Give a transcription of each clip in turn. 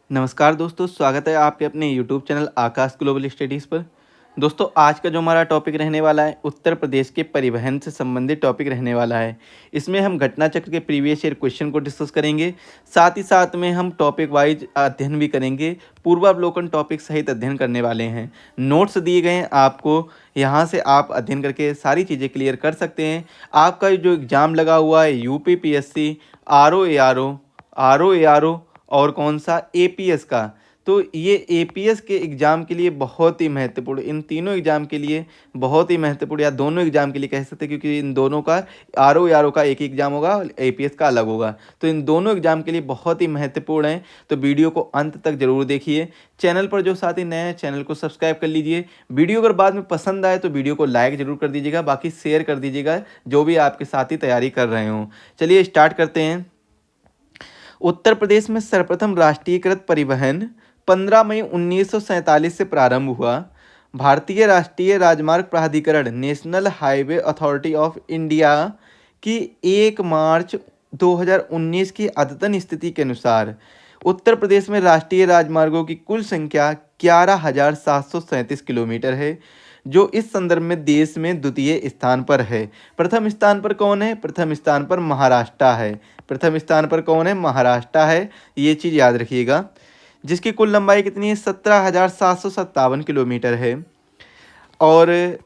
नमस्कार दोस्तों, स्वागत है आपके अपने यूट्यूब चैनल आकाश ग्लोबल स्टडीज़ पर। दोस्तों, आज का जो हमारा टॉपिक रहने वाला है, उत्तर प्रदेश के परिवहन से संबंधित टॉपिक रहने वाला है। इसमें हम घटना चक्र के प्रीवियस ईयर क्वेश्चन को डिस्कस करेंगे। साथ ही साथ में हम टॉपिक वाइज अध्ययन भी करेंगे। पूर्वावलोकन टॉपिक सहित अध्ययन करने वाले हैं। नोट्स दिए गए हैं आपको, यहाँ से आप अध्ययन करके सारी चीज़ें क्लियर कर सकते हैं। आपका जो एग्ज़ाम लगा हुआ है UPPSC, R O A R O और कौन सा एपीएस का, तो ये एपीएस के एग्ज़ाम के लिए बहुत ही महत्वपूर्ण, इन तीनों एग्ज़ाम के लिए बहुत ही महत्वपूर्ण, या दोनों एग्ज़ाम के लिए कह सकते हैं, क्योंकि इन दोनों का आर ओ का एक एग्ज़ाम होगा और एपीएस का अलग होगा। तो इन दोनों एग्ज़ाम के लिए बहुत ही महत्वपूर्ण है। तो वीडियो को अंत तक ज़रूर देखिए। चैनल पर जो साथी नए हैं, चैनल को सब्सक्राइब कर लीजिए। वीडियो अगर बाद में पसंद आए तो वीडियो को लाइक ज़रूर कर दीजिएगा, बाकी शेयर कर दीजिएगा जो भी आपके साथी तैयारी कर रहे हों। चलिए स्टार्ट करते हैं। उत्तर प्रदेश में सर्वप्रथम राष्ट्रीयकृत परिवहन 15 मई 1947 से प्रारंभ हुआ। भारतीय राष्ट्रीय राजमार्ग प्राधिकरण national highway authority of India की 1 मार्च 2019 की अद्यतन स्थिति के अनुसार उत्तर प्रदेश में राष्ट्रीय राजमार्गों की कुल संख्या 11,737 किलोमीटर है, जो इस संदर्भ में देश में द्वितीय स्थान पर है। प्रथम स्थान पर कौन है? प्रथम स्थान पर महाराष्ट्र है। प्रथम स्थान पर कौन है? महाराष्ट्र है। ये चीज़ याद रखिएगा। जिसकी कुल लंबाई कितनी है? 17,757 किलोमीटर है। और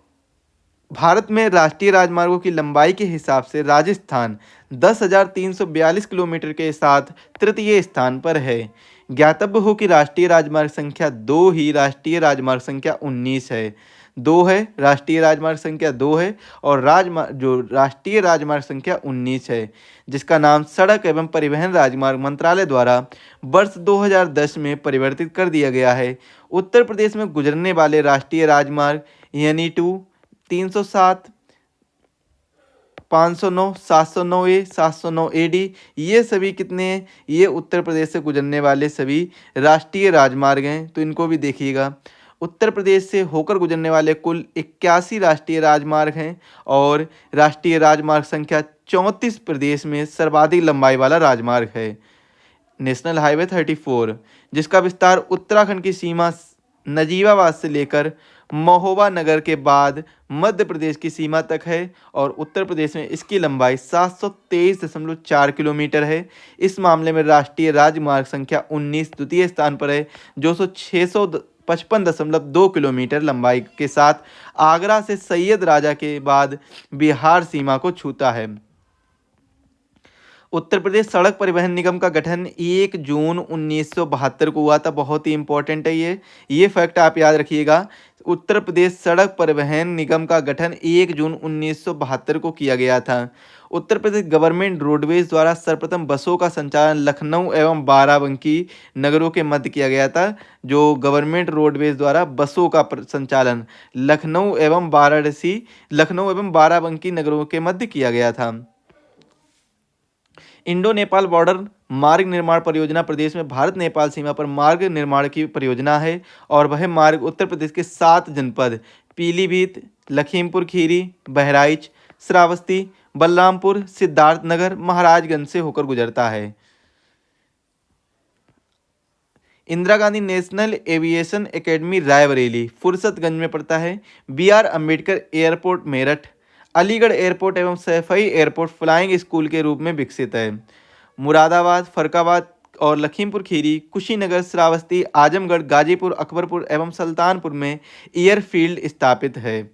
भारत में राष्ट्रीय राजमार्गों की लंबाई के हिसाब से राजस्थान 10,342 किलोमीटर के साथ तृतीय स्थान पर है। ज्ञातव्य हो कि राष्ट्रीय राजमार्ग संख्या 2 ही राष्ट्रीय राजमार्ग संख्या 19 है। 2 है, राष्ट्रीय राजमार्ग संख्या 2 है, और राष्ट्रीय राजमार्ग संख्या 19 है, जिसका नाम सड़क एवं परिवहन राजमार्ग मंत्रालय द्वारा वर्ष 2010 में परिवर्तित कर दिया गया है। उत्तर प्रदेश में गुजरने वाले राष्ट्रीय राजमार्ग यानी 307, 509, 709A, 709AD, ये सभी कितने हैं? ये उत्तर प्रदेश से गुजरने वाले सभी राष्ट्रीय राजमार्ग हैं, तो इनको भी देखिएगा। उत्तर प्रदेश से होकर गुजरने वाले कुल 81 राष्ट्रीय राजमार्ग हैं, और राष्ट्रीय राजमार्ग संख्या 34 प्रदेश में सर्वाधिक लंबाई वाला राजमार्ग है, नेशनल हाईवे 34, जिसका विस्तार उत्तराखंड की सीमा नजीबाबाद से लेकर महोबा नगर के बाद मध्य प्रदेश की सीमा तक है, और उत्तर प्रदेश में इसकी लंबाई 723.4 किलोमीटर है। इस मामले में राष्ट्रीय राजमार्ग संख्या 19 द्वितीय स्थान पर है, जो 655.2 किलोमीटर लंबाई के साथ आगरा से सैयद राजा के बाद बिहार सीमा को छूता है। उत्तर प्रदेश सड़क परिवहन निगम का गठन 1 जून 1972 को हुआ था। बहुत ही इंपॉर्टेंट है ये फैक्ट आप याद रखिएगा। उत्तर प्रदेश सड़क परिवहन निगम का गठन 1 जून 1972 को किया गया था। उत्तर प्रदेश गवर्नमेंट रोडवेज द्वारा सर्वप्रथम बसों का संचालन लखनऊ एवं बाराबंकी नगरों के मध्य किया गया था। जो गवर्नमेंट रोडवेज द्वारा बसों का संचालन लखनऊ एवं बाराबंकी नगरों के मध्य किया गया था। इंडो नेपाल बॉर्डर मार्ग निर्माण परियोजना प्रदेश में भारत नेपाल सीमा पर मार्ग निर्माण की परियोजना है, और वह मार्ग उत्तर प्रदेश के 7 जनपद पीलीभीत, लखीमपुर खीरी, बहराइच, श्रावस्ती, बलरामपुर, सिद्धार्थनगर, महाराजगंज से होकर गुजरता है। Indira Gandhi national aviation academy Raebareli Fursatganj में पड़ता है। BR Ambedkar airport Meerut, Aligarh airport एवं सैफई एयरपोर्ट फ्लाइंग स्कूल के रूप में विकसित है। मुरादाबाद, फरक्काबाद और लखीमपुर खीरी, कुशीनगर, श्रावस्ती, आजमगढ़, गाजीपुर, अकबरपुर एवं सुल्तानपुर में एयरफील्ड स्थापित है।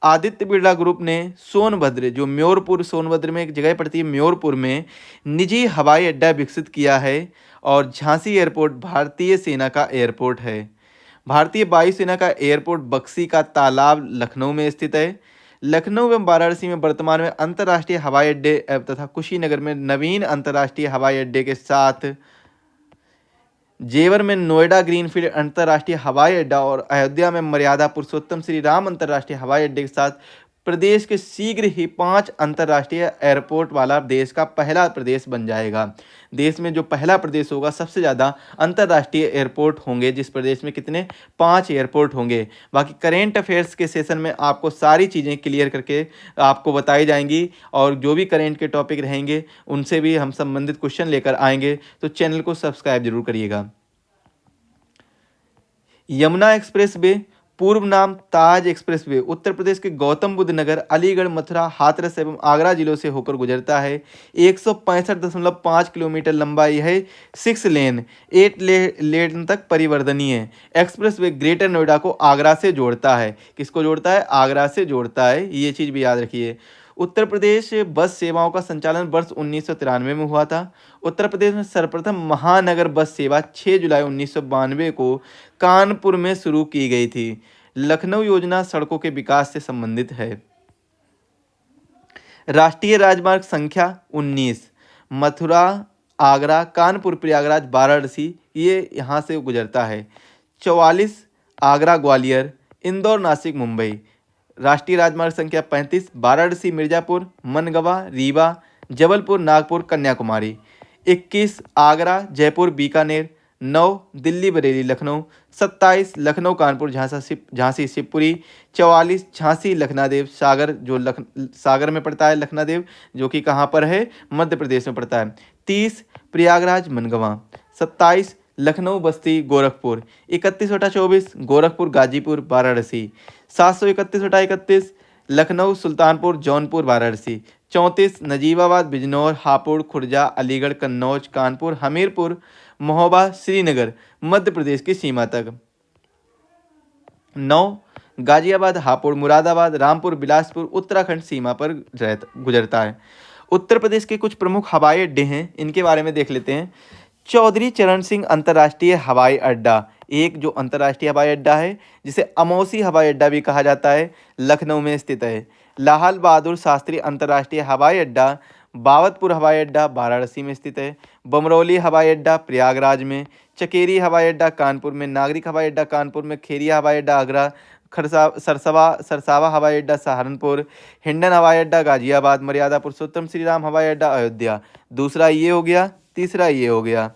आदित्य बिरला ग्रुप ने सोनभद्र, जो म्योरपुर, सोनभद्र में एक जगह पड़ती है म्योरपुर में, निजी हवाई अड्डा विकसित किया है, और झांसी एयरपोर्ट भारतीय सेना का एयरपोर्ट है। भारतीय वायुसेना का एयरपोर्ट बक्सी का तालाब लखनऊ में स्थित है। लखनऊ एवं वाराणसी में वर्तमान में अंतर्राष्ट्रीय हवाई अड्डे तथा कुशीनगर में नवीन अंतर्राष्ट्रीय हवाई अड्डे के साथ जेवर में नोएडा ग्रीनफील्ड अंतर्राष्ट्रीय हवाई अड्डा और अयोध्या में मर्यादा पुरुषोत्तम श्री राम अंतर्राष्ट्रीय हवाई अड्डे के साथ प्रदेश के शीघ्र ही 5 अंतर्राष्ट्रीय एयरपोर्ट वाला देश का पहला प्रदेश बन जाएगा। देश में जो पहला प्रदेश होगा, सबसे ज़्यादा अंतर्राष्ट्रीय एयरपोर्ट होंगे, जिस प्रदेश में कितने 5 एयरपोर्ट होंगे। बाकी करेंट अफेयर्स के सेशन में आपको सारी चीज़ें क्लियर करके आपको बताई जाएंगी, और जो भी करेंट के टॉपिक रहेंगे उनसे भी हम संबंधित क्वेश्चन लेकर आएंगे। तो चैनल को सब्सक्राइब जरूर करिएगा। यमुना एक्सप्रेस वे, पूर्व नाम ताज एक्सप्रेस वे, उत्तर प्रदेश के गौतम बुद्ध नगर, अलीगढ़, मथुरा, हाथरस एवं आगरा जिलों से होकर गुजरता है। 165.5 किलोमीटर लंबा यह है। 6 लेन 8 लेन तक परिवर्तनीय एक्सप्रेस वे ग्रेटर नोएडा को आगरा से जोड़ता है। किसको जोड़ता है? आगरा से जोड़ता है, ये चीज़ भी याद रखिए। उत्तर प्रदेश बस सेवाओं का संचालन वर्ष 1993 में हुआ था। उत्तर प्रदेश में सर्वप्रथम महानगर बस सेवा 6 जुलाई 1992 को कानपुर में शुरू की गई थी। लखनऊ योजना सड़कों के विकास से संबंधित है। राष्ट्रीय राजमार्ग संख्या 19 मथुरा, आगरा, कानपुर, प्रयागराज, वाराणसी ये यहाँ से गुजरता है। 44 आगरा, ग्वालियर, इंदौर, नासिक, मुंबई। राष्ट्रीय राजमार्ग संख्या 35 वाराणसी, मिर्जापुर, मनगवा, रीवा, जबलपुर, नागपुर, कन्याकुमारी। 21 आगरा, जयपुर, बीकानेर। 9 दिल्ली, बरेली, लखनऊ। 27 लखनऊ, कानपुर, झांसी, शिवपुरी। 44 झांसी, लखनादेव, सागर, जो सागर में पड़ता है लखनादेव, जो कि कहाँ पर है? मध्य प्रदेश में पड़ता है। 30 प्रयागराज, मनगवा। 27 लखनऊ, बस्ती, गोरखपुर। 31/24 गोरखपुर, गाजीपुर, वाराणसी। 731/31 लखनऊ, सुल्तानपुर, जौनपुर, वाराणसी। 34 नजीबाबाद, बिजनौर, हापुड़, खुर्जा, अलीगढ़, कन्नौज, कानपुर, हमीरपुर, महोबा, श्रीनगर, मध्य प्रदेश की सीमा तक। 9 गाजियाबाद, हापुड़, मुरादाबाद, रामपुर, बिलासपुर, उत्तराखंड सीमा पर गुजरता है। उत्तर प्रदेश के कुछ प्रमुख हवाई अड्डे हैं, इनके बारे में देख लेते हैं। चौधरी चरण सिंह अंतर्राष्ट्रीय हवाई अड्डा, एक जो अंतर्राष्ट्रीय हवाई अड्डा है जिसे अमौसी हवाई अड्डा भी कहा जाता है, लखनऊ में स्थित है। लाल बहादुर शास्त्री अंतर्राष्ट्रीय हवाई अड्डा, बावतपुर हवाई अड्डा, वाराणसी में स्थित है। बमरौली हवाई अड्डा, प्रयागराज में। चकेरी हवाई अड्डा, कानपुर में। नागरिक हवाई अड्डा, कानपुर में। खेरिया हवाई अड्डा, आगरा। सरसावा हवाई अड्डा, सहारनपुर। हिंडन हवाई अड्डा, गाजियाबाद। मर्यादा पुरुषोत्तम श्री राम हवाई अड्डा, अयोध्या। दूसरा ये हो गया। तीसरा ये हो गया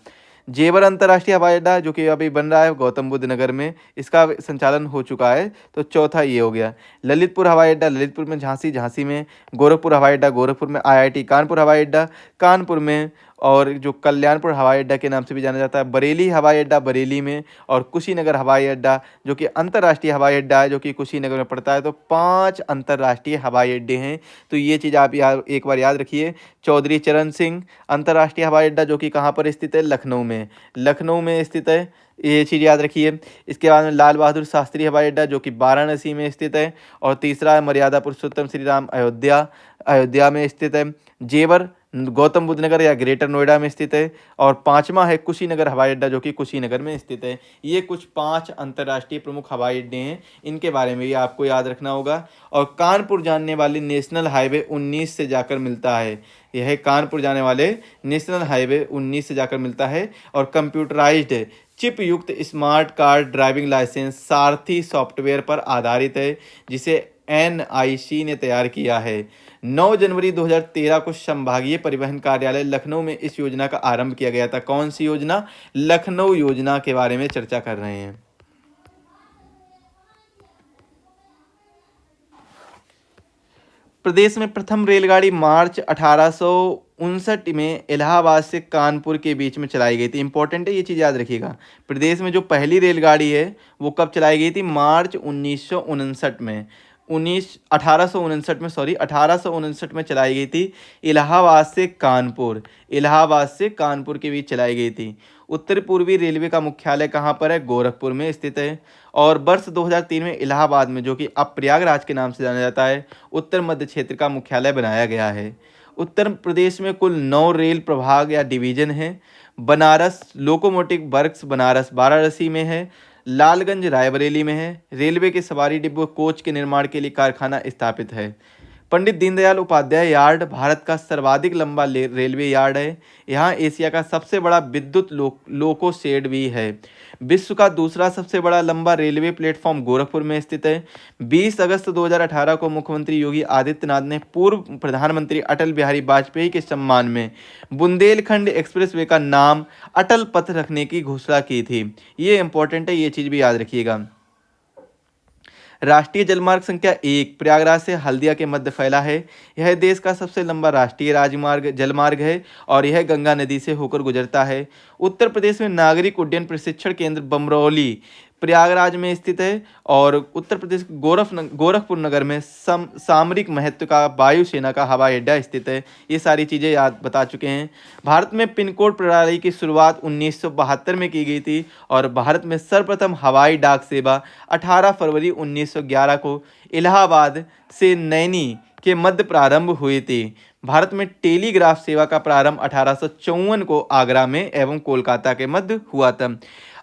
जेवर अंतर्राष्ट्रीय हवाई अड्डा, जो कि अभी बन रहा है गौतम बुद्ध नगर में, इसका संचालन हो चुका है। तो चौथा ये हो गया। ललितपुर हवाई अड्डा, ललितपुर में। झांसी में। गोरखपुर हवाई अड्डा, गोरखपुर में। IIT कानपुर हवाई अड्डा, कानपुर में। और जो कल्याणपुर हवाई अड्डा के नाम से भी जाना जाता है, बरेली हवाई अड्डा, बरेली में। और कुशीनगर हवाई अड्डा, जो कि अंतर्राष्ट्रीय हवाई अड्डा है, जो कि कुशीनगर में पड़ता है। तो 5 अंतर्राष्ट्रीय हवाई अड्डे हैं। तो ये चीज़ आप एक बार याद रखिए। चौधरी चरण सिंह अंतर्राष्ट्रीय हवाई अड्डा, जो कि कहाँ पर स्थित है? लखनऊ में। लखनऊ में स्थित है, ये चीज़ याद रखिए। इसके बाद में लाल बहादुर शास्त्री हवाई अड्डा, जो कि वाराणसी में स्थित है। और तीसरा है मर्यादा पुरुषोत्तम श्री राम, अयोध्या में स्थित है। जेवर गौतम बुद्ध नगर या ग्रेटर नोएडा में स्थित है। और 5वां है कुशीनगर हवाई अड्डा, जो कि कुशीनगर में स्थित है। ये कुछ 5 अंतर्राष्ट्रीय प्रमुख हवाई अड्डे हैं, इनके बारे में भी आपको याद रखना होगा। और कानपुर जाने वाली नेशनल हाईवे 19 से जाकर मिलता है। यह कानपुर जाने वाले नेशनल हाईवे 19 से जाकर मिलता है। और कंप्यूटराइज्ड चिप युक्त स्मार्ट कार्ड ड्राइविंग लाइसेंस सारथी सॉफ्टवेयर पर आधारित है, जिसे NIC ने तैयार किया है। 9 जनवरी 2013 को संभागीय परिवहन कार्यालय लखनऊ में इस योजना का आरंभ किया गया था। कौन सी योजना? लखनऊ योजना के बारे में चर्चा कर रहे हैं। प्रदेश में प्रथम रेलगाड़ी मार्च 1859 में इलाहाबाद से कानपुर के बीच में चलाई गई थी। इंपॉर्टेंट है, ये चीज़ याद रखिएगा। प्रदेश में जो पहली रेलगाड़ी है वो कब चलाई गई थी? मार्च 1959 में। 1859 में चलाई गई थी। इलाहाबाद से कानपुर के बीच चलाई गई थी। उत्तर पूर्वी रेलवे का मुख्यालय कहाँ पर है? गोरखपुर में स्थित है। और वर्ष 2003 में इलाहाबाद में, जो कि अब प्रयागराज के नाम से जाना जाता है, उत्तर मध्य क्षेत्र का मुख्यालय बनाया गया है। उत्तर प्रदेश में कुल 9 रेल प्रभाग या डिवीजन हैं। बनारस लोकोमोटिव वर्क्स बनारस वाराणसी में है। लालगंज रायबरेली में है। रेलवे के सवारी डिब्बों कोच के निर्माण के लिए कारखाना स्थापित है। पंडित दीनदयाल उपाध्याय यार्ड भारत का सर्वाधिक लंबा रेलवे यार्ड है। यहाँ एशिया का सबसे बड़ा विद्युत लोको शेड भी है। विश्व का दूसरा सबसे बड़ा लंबा रेलवे प्लेटफॉर्म गोरखपुर में स्थित है। 20 अगस्त 2018 को मुख्यमंत्री योगी आदित्यनाथ ने पूर्व प्रधानमंत्री अटल बिहारी वाजपेयी के सम्मान में बुंदेलखंड एक्सप्रेसवे का नाम अटल पथ रखने की घोषणा की थी। ये इंपॉर्टेंट है, ये चीज़ भी याद रखिएगा। राष्ट्रीय जलमार्ग संख्या 1 प्रयागराज से हल्दिया के मध्य फैला है। यह देश का सबसे लंबा राष्ट्रीय जलमार्ग है और यह गंगा नदी से होकर गुजरता है। उत्तर प्रदेश में नागरिक उड्डयन प्रशिक्षण केंद्र बमरौली प्रयागराज में स्थित है। और उत्तर प्रदेश के गोरखपुर नगर में सामरिक महत्व का वायुसेना का हवाई अड्डा स्थित है। ये सारी चीज़ें याद बता चुके हैं। भारत में पिन कोड प्रणाली की शुरुआत 1972 में की गई थी और भारत में सर्वप्रथम हवाई डाक सेवा 18 फरवरी 1911 को इलाहाबाद से नैनी के मध्य प्रारंभ हुई थी। भारत में टेलीग्राफ सेवा का प्रारंभ 1854 को आगरा में एवं कोलकाता के मध्य हुआ था।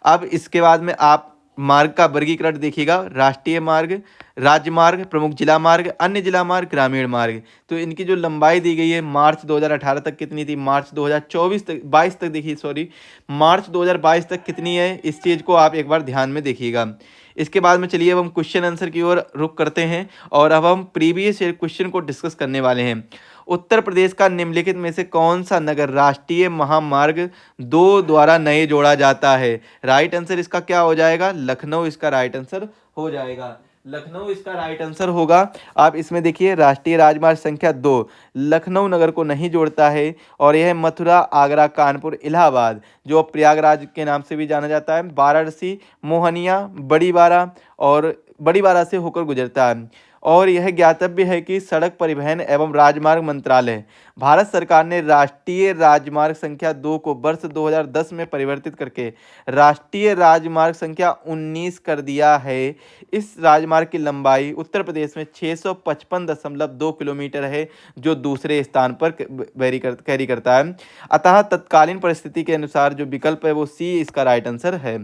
अब इसके बाद में आप मार्ग का वर्गीकरण देखिएगा। राष्ट्रीय मार्ग, राज्य मार्ग, प्रमुख जिला मार्ग, अन्य जिला मार्ग, ग्रामीण मार्ग। तो इनकी जो लंबाई दी गई है मार्च 2018 तक कितनी थी, मार्च 2024 तक 22 तक देखिए, सॉरी मार्च 2022 तक कितनी है, इस चीज़ को आप एक बार ध्यान में देखिएगा। इसके बाद में चलिए अब हम क्वेश्चन आंसर की ओर रुख करते हैं और अब हम प्रीवियस क्वेश्चन को डिस्कस करने वाले हैं। उत्तर प्रदेश का निम्नलिखित में से कौन सा नगर राष्ट्रीय महामार्ग 2 द्वारा नए जोड़ा जाता है? राइट आंसर इसका क्या हो जाएगा? लखनऊ इसका राइट आंसर हो जाएगा। लखनऊ इसका राइट आंसर होगा। आप इसमें देखिए राष्ट्रीय राजमार्ग संख्या 2 लखनऊ नगर को नहीं जोड़ता है और यह मथुरा, आगरा, कानपुर, इलाहाबाद जो प्रयागराज के नाम से भी जाना जाता है, वाराणसी, मोहनिया, बड़ी बारा और बड़ी बारा से होकर गुजरता है। और यह ज्ञातव्य है कि सड़क परिवहन एवं राजमार्ग मंत्रालय भारत सरकार ने राष्ट्रीय राजमार्ग संख्या 2 को वर्ष 2010 में परिवर्तित करके राष्ट्रीय राजमार्ग संख्या 19 कर दिया है। इस राजमार्ग की लंबाई उत्तर प्रदेश में 655.2 किलोमीटर है जो दूसरे स्थान पर कैरी करता है। अतः तत्कालीन परिस्थिति के अनुसार जो विकल्प है वो सी इसका राइट आंसर है।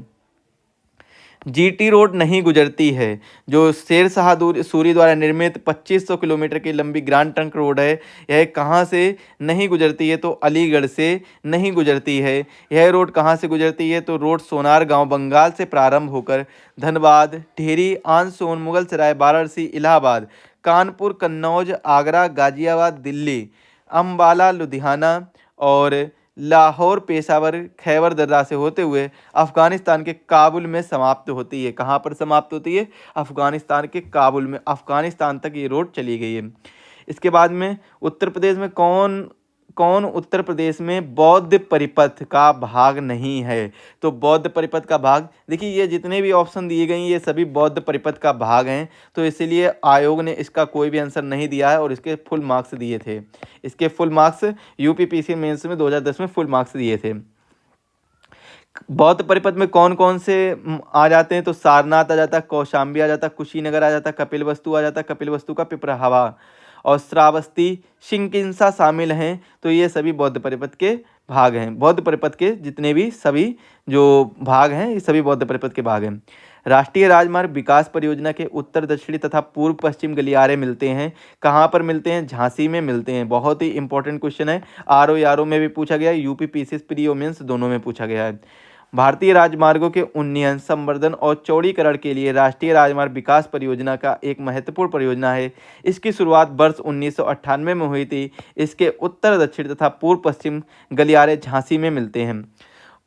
जीटी रोड नहीं गुजरती है। जो शेरशाह सूरी द्वारा निर्मित 2500 किलोमीटर की लंबी ग्रैंड ट्रंक रोड है, यह कहाँ से नहीं गुजरती है? तो अलीगढ़ से नहीं गुजरती है। यह रोड कहाँ से गुजरती है? तो रोड सोनार गांव बंगाल से प्रारंभ होकर धनबाद, टिहरी, आनसोन, मुगलसराय, वाराणसी, इलाहाबाद, कानपुर, कन्नौज, आगरा, गाजियाबाद, दिल्ली, अम्बाला, लुधियाना और लाहौर, पेशावर, खैबर दर्रा से होते हुए अफगानिस्तान के काबुल में समाप्त होती है। कहाँ पर समाप्त होती है? अफगानिस्तान के काबुल में। अफगानिस्तान तक ये रोड चली गई है। इसके बाद में उत्तर प्रदेश में कौन कौन उत्तर प्रदेश में बौद्ध परिपथ का भाग नहीं है? तो बौद्ध परिपथ का भाग देखिए, ये जितने भी ऑप्शन दिए गए हैं ये सभी बौद्ध परिपथ का भाग हैं, तो इसीलिए आयोग ने इसका कोई भी आंसर नहीं दिया है और इसके फुल मार्क्स दिए थे। इसके फुल मार्क्स यूपीपीसी मेंस में 2010 में फुल मार्क्स दिए थे। बौद्ध परिपथ में कौन कौन से आ जाते हैं? तो सारनाथ आ जाता, कौशाम्बी आ जाता, कुशीनगर आ जाता, कपिलवस्तु आ जाता, कपिलवस्तु का पिपराहवा और श्रावस्ती, शिंकिंसा शामिल हैं। तो ये सभी बौद्ध परिपथ के भाग हैं। बौद्ध परिपथ के जितने भी सभी जो भाग हैं ये सभी बौद्ध परिपथ के भाग हैं। राष्ट्रीय राजमार्ग विकास परियोजना के उत्तर दक्षिणी तथा पूर्व पश्चिम गलियारे मिलते हैं। कहाँ पर मिलते हैं? झांसी में मिलते हैं। बहुत ही इंपॉर्टेंट क्वेश्चन है, आरओ में भी पूछा गया है, यूपी पीसीएस प्री और मेंस दोनों में पूछा गया है। भारतीय राजमार्गों के उन्नयन, संवर्धन और चौड़ीकरण के लिए राष्ट्रीय राजमार्ग विकास परियोजना का एक महत्वपूर्ण परियोजना है। इसकी शुरुआत वर्ष 1998 में हुई थी। इसके उत्तर दक्षिण तथा पूर्व पश्चिम गलियारे झांसी में मिलते हैं।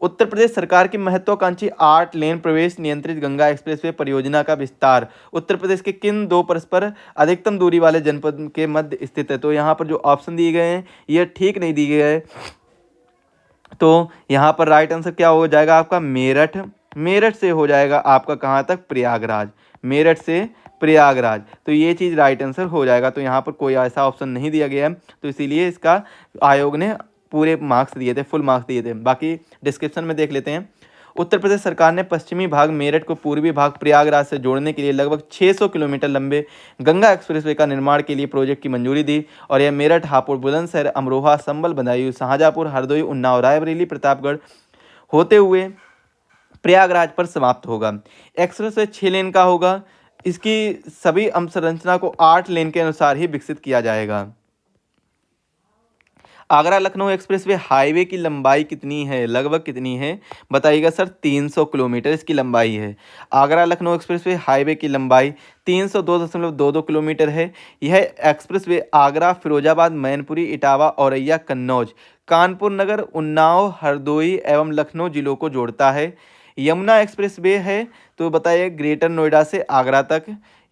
उत्तर प्रदेश सरकार की महत्वाकांक्षी 8 लेन प्रवेश नियंत्रित गंगा एक्सप्रेसवे परियोजना का विस्तार उत्तर प्रदेश के किन 2 परस्पर अधिकतम दूरी वाले जनपद के मध्य स्थित है? तो यहाँ पर जो ऑप्शन दिए गए हैं ये ठीक नहीं दिए गए हैं। तो यहाँ पर राइट आंसर क्या हो जाएगा आपका? मेरठ। मेरठ से हो जाएगा आपका कहाँ तक? प्रयागराज। मेरठ से प्रयागराज। तो ये चीज़ राइट आंसर हो जाएगा। तो यहाँ पर कोई ऐसा ऑप्शन नहीं दिया गया है, तो इसीलिए इसका आयोग ने पूरे मार्क्स दिए थे, फुल मार्क्स दिए थे। बाकी डिस्क्रिप्शन में देख लेते हैं। उत्तर प्रदेश सरकार ने पश्चिमी भाग मेरठ को पूर्वी भाग प्रयागराज से जोड़ने के लिए लगभग 600 किलोमीटर लंबे गंगा एक्सप्रेसवे का निर्माण के लिए प्रोजेक्ट की मंजूरी दी और यह मेरठ, हापुड़, बुलंदशहर, अमरोहा, संभल, बदायूं, शाहजहाँपुर, हरदोई, उन्नाव, रायबरेली, प्रतापगढ़ होते हुए प्रयागराज पर समाप्त होगा। एक्सप्रेसवे 6 लेन का होगा। इसकी सभी अवसंरचना को 8 लेन के अनुसार ही विकसित किया जाएगा। आगरा लखनऊ एक्सप्रेसवे हाईवे की लंबाई कितनी है? लगभग कितनी है बताइएगा सर? 300 किलोमीटर इसकी लंबाई है। आगरा लखनऊ एक्सप्रेसवे हाईवे की लंबाई 302.22 किलोमीटर है। यह एक्सप्रेसवे आगरा, फिरोजाबाद, मैनपुरी, इटावा, औरैया, कन्नौज, कानपुर नगर, उन्नाव, हरदोई एवं लखनऊ जिलों को जोड़ता है। यमुना एक्सप्रेसवे है तो बताइए ग्रेटर नोएडा से आगरा तक।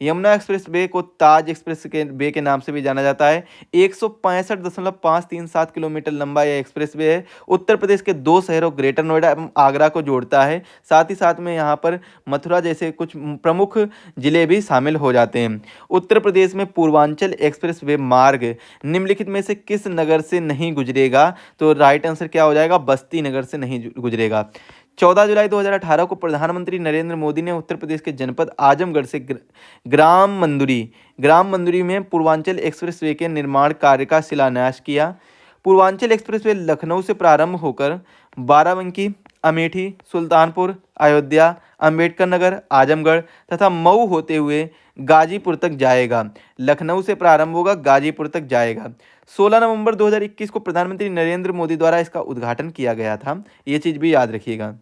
यमुना एक्सप्रेस वे को ताज एक्सप्रेस के वे के नाम से भी जाना जाता है। 165.537 किलोमीटर लंबा यह एक्सप्रेस वे है। उत्तर प्रदेश के दो शहरों ग्रेटर नोएडा एवं आगरा को जोड़ता है। साथ ही साथ में यहाँ पर मथुरा जैसे कुछ प्रमुख जिले भी शामिल हो जाते हैं। उत्तर प्रदेश में पूर्वांचल एक्सप्रेस वे मार्ग निम्नलिखित में से किस नगर से नहीं गुजरेगा? तो राइट आंसर क्या हो जाएगा? बस्ती नगर से नहीं गुजरेगा। 14 जुलाई 2018 को प्रधानमंत्री नरेंद्र मोदी ने उत्तर प्रदेश के जनपद आजमगढ़ से ग्राम मंदुरी में पूर्वांचल एक्सप्रेस वे के निर्माण कार्य का शिलान्यास किया। पूर्वांचल एक्सप्रेस वे लखनऊ से प्रारंभ होकर बाराबंकी, अमेठी, सुल्तानपुर, अयोध्या, अंबेडकर नगर, आजमगढ़ तथा मऊ होते हुए गाजीपुर तक जाएगा। लखनऊ से प्रारंभ होगा, गाजीपुर तक जाएगा। 16 नवंबर 2021 को प्रधानमंत्री नरेंद्र मोदी द्वारा इसका उद्घाटन किया गया था। ये चीज़ भी याद रखिएगा।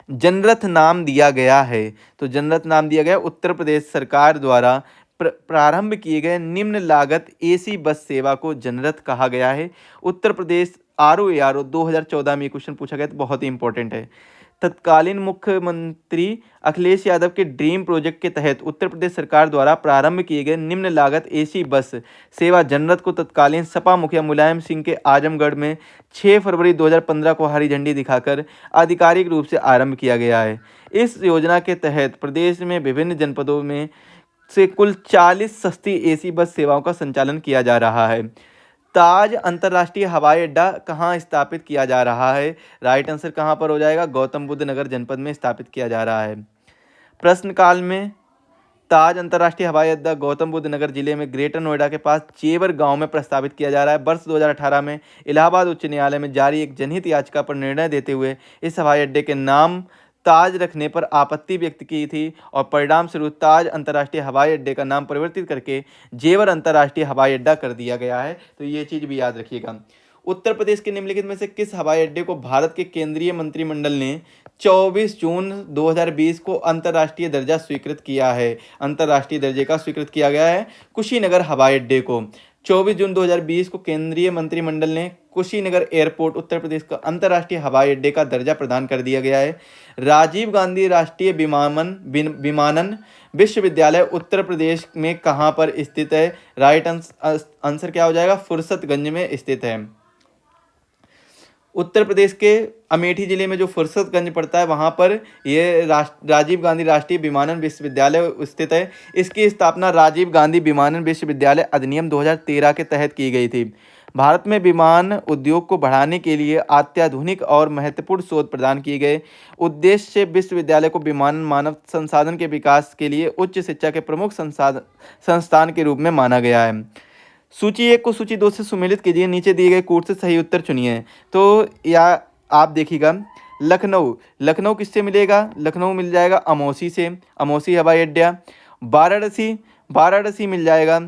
जनरथ नाम दिया गया है, तो जनरथ नाम दिया गया उत्तर प्रदेश सरकार द्वारा प्रारंभ किए गए निम्न लागत एसी बस सेवा को जनरथ कहा गया है। उत्तर प्रदेश ROARO 2014 में क्वेश्चन पूछा गया, तो बहुत ही इंपॉर्टेंट है। तत्कालीन मुख्यमंत्री अखिलेश यादव के ड्रीम प्रोजेक्ट के तहत उत्तर प्रदेश सरकार द्वारा प्रारंभ किए गए निम्न लागत एसी बस सेवा जनरथ को तत्कालीन सपा मुखिया मुलायम सिंह के आजमगढ़ में 6 फरवरी 2015 को हरी झंडी दिखाकर आधिकारिक रूप से आरंभ किया गया है। इस योजना के तहत प्रदेश में विभिन्न जनपदों में से कुल 40 सस्ती एसी बस सेवाओं का संचालन किया जा रहा है। ताज अंतर्राष्ट्रीय हवाई अड्डा कहाँ स्थापित किया जा रहा है? राइट आंसर कहाँ पर हो जाएगा? गौतम बुद्ध नगर जनपद में स्थापित किया जा रहा है। प्रश्न काल में ताज अंतर्राष्ट्रीय हवाई अड्डा गौतम बुद्ध नगर जिले में ग्रेटर नोएडा के पास चेवर गांव में प्रस्तावित किया जा रहा है। वर्ष 2018 में इलाहाबाद उच्च न्यायालय में जारी एक जनहित याचिका पर निर्णय देते हुए इस हवाई अड्डे के नाम ताज रखने पर आपत्ति व्यक्त की थी और परिणाम स्वरूप ताज अंतर्राष्ट्रीय हवाई अड्डे का नाम परिवर्तित करके जेवर अंतर्राष्ट्रीय हवाई अड्डा कर दिया गया है। तो ये चीज़ भी याद रखिएगा। उत्तर प्रदेश के निम्नलिखित में से किस हवाई अड्डे को भारत के केंद्रीय मंत्रिमंडल ने 24 जून 2020 को अंतर्राष्ट्रीय दर्जा स्वीकृत किया है? अंतर्राष्ट्रीय दर्जे का स्वीकृत किया गया है कुशीनगर हवाई अड्डे को। 24 जून 2020 को केंद्रीय मंत्रिमंडल ने कुशीनगर एयरपोर्ट उत्तर प्रदेश का अंतर्राष्ट्रीय हवाई अड्डे का दर्जा प्रदान कर दिया गया है। राजीव गांधी राष्ट्रीय विमानन विश्वविद्यालय उत्तर प्रदेश में कहाँ पर स्थित है? राइट आंसर क्या हो जाएगा? फुर्सतगंज में स्थित है। उत्तर प्रदेश के अमेठी जिले में जो फुर्सतगंज पड़ता है वहाँ पर ये राजीव गांधी राष्ट्रीय विमानन विश्वविद्यालय स्थित है। इसकी स्थापना राजीव गांधी विमानन विश्वविद्यालय अधिनियम 2013 के तहत की गई थी। भारत में विमान उद्योग को बढ़ाने के लिए अत्याधुनिक और महत्वपूर्ण शोध प्रदान किए गए। उद्देश्य से विश्वविद्यालय को विमानन मानव संसाधन के विकास के लिए उच्च शिक्षा के प्रमुख संस्थान के रूप में माना गया है। सूची 1 को सूची 2 से सुमेलित कीजिए। नीचे दिए गए कोड से सही उत्तर चुनिए। तो या आप देखिएगा लखनऊ किससे मिलेगा? लखनऊ मिल जाएगा अमौसी से, अमौसी हवाई अड्डा। वाराणसी मिल जाएगा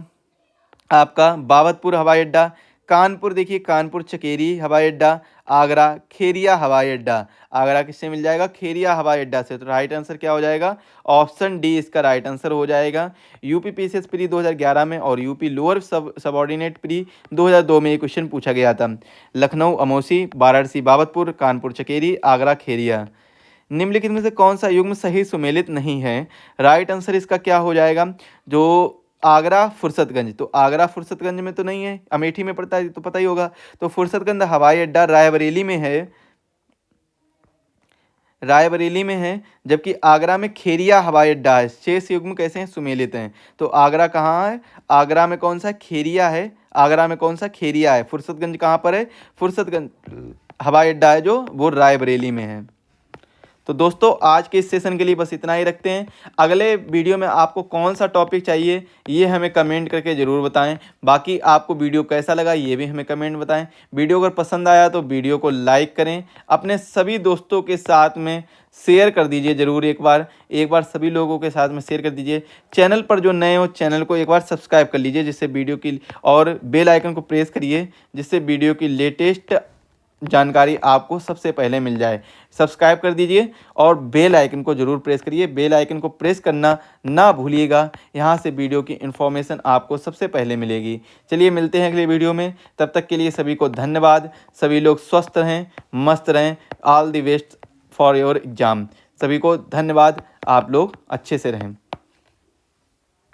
आपका बाबतपुर हवाई अड्डा। कानपुर देखिए कानपुर चकेरी हवाई अड्डा। आगरा खेरिया हवाई अड्डा। आगरा किससे मिल जाएगा? खेरिया हवाई अड्डा से। तो राइट आंसर क्या हो जाएगा? ऑप्शन डी इसका राइट आंसर हो जाएगा। यूपी पीसीएस प्री 2011 में और यूपी लोअर सबऑर्डिनेट प्री 2002 में ये क्वेश्चन पूछा गया था। लखनऊ अमौसी, वाराणसी बाबतपुर, कानपुर चकेरी, आगरा खेरिया। निम्नलिखित में से कौन सा युग्म सही सुमेलित नहीं है? राइट आंसर इसका क्या हो जाएगा? जो आगरा फुर्सतगंज, तो आगरा फुर्सतगंज में तो नहीं है, अमेठी में पड़ता है तो पता ही होगा। तो फुर्सतगंज हवाई अड्डा रायबरेली में है, जबकि आगरा में खेरिया हवाई अड्डा है। शेष युग्म कैसे हैं? सुमेलित हैं। तो आगरा कहाँ है? आगरा में कौन सा? खेरिया है। आगरा में कौन सा? खेरिया है। फुर्सतगंज कहाँ पर है? फुर्सतगंज हवाई अड्डा है जो वो रायबरेली में है। तो दोस्तों आज के इस सेशन के लिए बस इतना ही रखते हैं। अगले वीडियो में आपको कौन सा टॉपिक चाहिए ये हमें कमेंट करके ज़रूर बताएं। बाकी आपको वीडियो कैसा लगा ये भी हमें कमेंट बताएं। वीडियो अगर पसंद आया तो वीडियो को लाइक करें, अपने सभी दोस्तों के साथ में शेयर कर दीजिए ज़रूर। एक बार सभी लोगों के साथ में शेयर कर दीजिए। चैनल पर जो नए हो चैनल को एक बार सब्सक्राइब कर लीजिए जिससे वीडियो की, और बेल आइकन को प्रेस करिए जिससे वीडियो की लेटेस्ट जानकारी आपको सबसे पहले मिल जाए। सब्सक्राइब कर दीजिए और बेल आइकन को ज़रूर प्रेस करिए। बेल आइकन को प्रेस करना ना भूलिएगा, यहाँ से वीडियो की इन्फॉर्मेशन आपको सबसे पहले मिलेगी। चलिए मिलते हैं अगले वीडियो में, तब तक के लिए सभी को धन्यवाद। सभी लोग स्वस्थ रहें, मस्त रहें। All the best for your exam. सभी को धन्यवाद। आप लोग अच्छे से रहें।